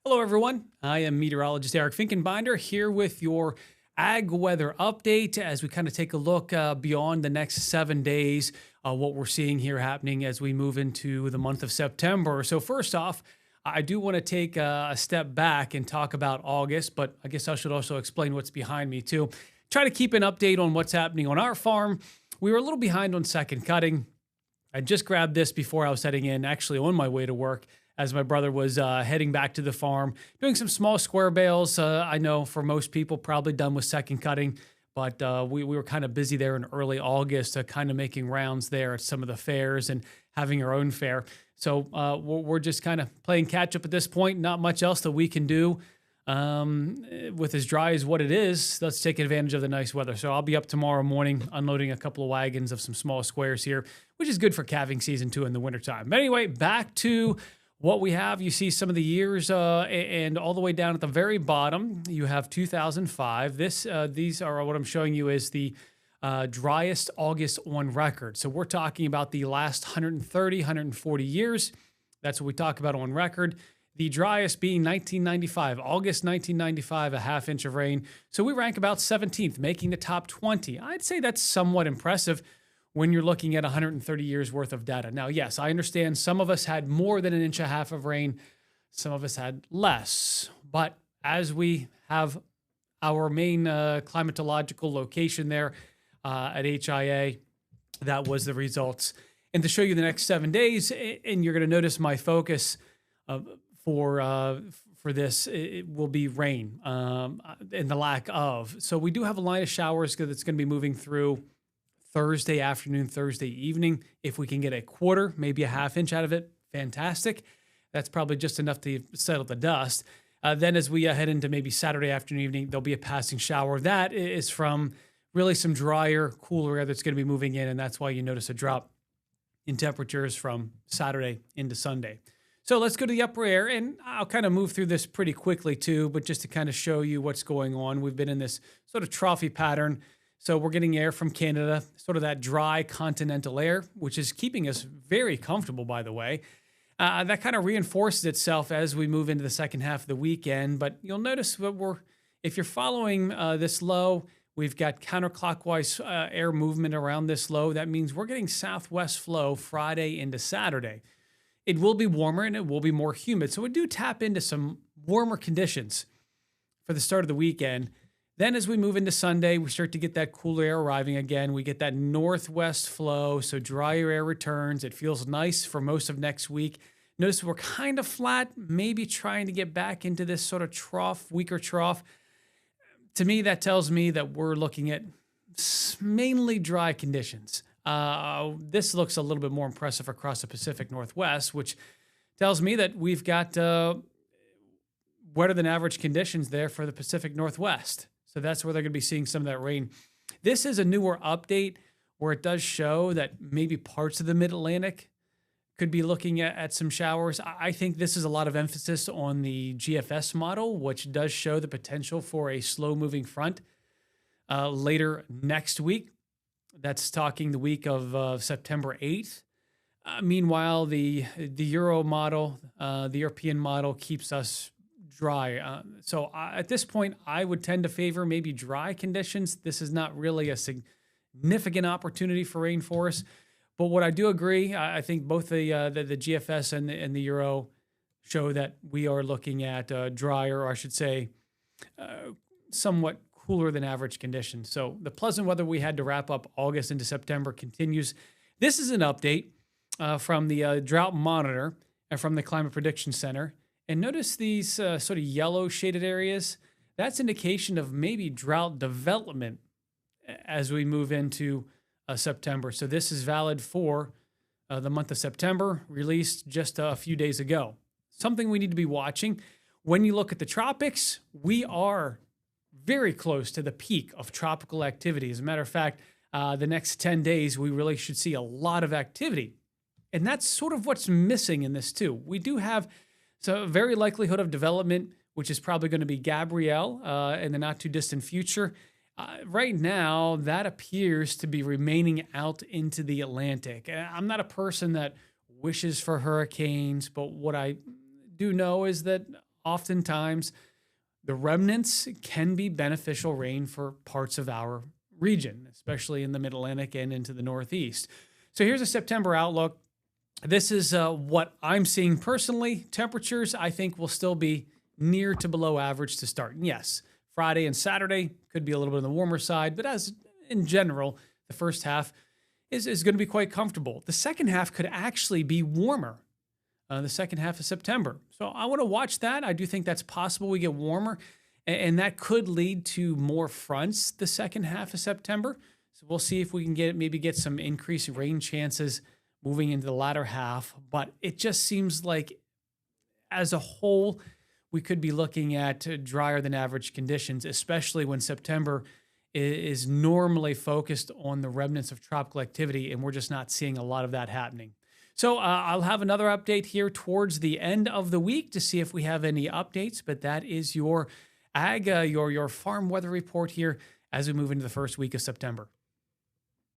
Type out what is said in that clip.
Hello, everyone. I am meteorologist Eric Finkenbinder here with your ag weather update as we kind of take a look beyond the next 7 days, what we're seeing here happening as we move into the month of September. So first off, I do want to take a step back and talk about August, but I guess I should also explain what's behind me too. Try to keep an update on what's happening on our farm. We were a little behind on second cutting. I just grabbed this before I was heading in, actually on my way to work, as my brother was heading back to the farm, doing some small square bales. I know for most people, probably done with second cutting, but we were kind of busy there in early August, kind of making rounds there at some of the fairs and having our own fair. So we're just kind of playing catch up at this point. Not much else that we can do with as dry as what it is. Let's take advantage of the nice weather. So I'll be up tomorrow morning unloading a couple of wagons of some small squares here, which is good for calving season too in the wintertime. But anyway, back to what we have. You see some of the years and all the way down at the very bottom, you have 2005. These are what I'm showing you is the driest August on record. So we're talking about the last 130, 140 years. That's what we talk about on record. The driest being 1995, August 1995, a half inch of rain. So we rank about 17th, making the top 20. I'd say that's somewhat impressive when you're looking at 130 years worth of data. Now, yes, I understand some of us had more than an inch and a half of rain. Some of us had less. But as we have our main climatological location there at HIA, that was the results. And to show you the next 7 days, and you're going to notice my focus for this, it will be rain and the lack of. So we do have a line of showers that's going to be moving through Thursday afternoon, Thursday evening. If we can get a quarter, maybe a half inch out of it, fantastic. That's probably just enough to settle the dust. Then as we head into maybe Saturday afternoon, evening, there'll be a passing shower. That is from really some drier, cooler air that's going to be moving in, and that's why you notice a drop in temperatures from Saturday into Sunday. So let's go to the upper air, and I'll kind of move through this pretty quickly too, but just to kind of show you what's going on. We've been in this sort of trophy pattern. So we're getting air from Canada, sort of that dry continental air, which is keeping us very comfortable, by the way. That kind of reinforces itself as we move into the second half of the weekend. But you'll notice if you're following this low, we've got counterclockwise air movement around this low. That means we're getting southwest flow Friday into Saturday. It will be warmer and it will be more humid. So we do tap into some warmer conditions for the start of the weekend. Then as we move into Sunday, we start to get that cooler air arriving again. We get that northwest flow, so drier air returns. It feels nice for most of next week. Notice we're kind of flat, maybe trying to get back into this sort of trough, weaker trough. To me, that tells me that we're looking at mainly dry conditions. This looks a little bit more impressive across the Pacific Northwest, which tells me that we've got wetter than average conditions there for the Pacific Northwest. So that's where they're going to be seeing some of that rain. This is a newer update where it does show that maybe parts of the Mid-Atlantic could be looking at some showers. I think this is a lot of emphasis on the GFS model, which does show the potential for a slow-moving front later next week. That's talking the week of September 8th. Meanwhile, the Euro model, the European model, keeps us dry. So at this point, I would tend to favor maybe dry conditions. This is not really a significant opportunity for rain for us. But what I do agree, I think both the GFS and the Euro show that we are looking at drier, or I should say, somewhat cooler than average conditions. So the pleasant weather we had to wrap up August into September continues. This is an update from the Drought Monitor and from the Climate Prediction Center. And notice these sort of yellow shaded areas. That's indication of maybe drought development as we move into September. So this is valid for the month of September, released just a few days ago. Something we need to be watching. When you look at the tropics, we are very close to the peak of tropical activity. As a matter of fact, the next 10 days, we really should see a lot of activity. And that's sort of what's missing in this too. We do have a very likelihood of development, which is probably going to be Gabrielle in the not too distant future. Right now, that appears to be remaining out into the Atlantic. I'm not a person that wishes for hurricanes, but what I do know is that oftentimes the remnants can be beneficial rain for parts of our region, especially in the Mid-Atlantic and into the Northeast. So here's a September outlook. This is what I'm seeing personally. Temperatures, I think, will still be near to below average to start. And yes, Friday and Saturday could be a little bit on the warmer side, but as in general, the first half is going to be quite comfortable. The second half could actually be warmer, the second half of September. So I want to watch that. I do think that's possible. We get warmer, and that could lead to more fronts the second half of September. So we'll see if we can maybe get some increased rain chances moving into the latter half. But it just seems like as a whole, we could be looking at drier than average conditions, especially when September is normally focused on the remnants of tropical activity, and we're just not seeing a lot of that happening. So I'll have another update here towards the end of the week to see if we have any updates, but that is your your farm weather report here as we move into the first week of September.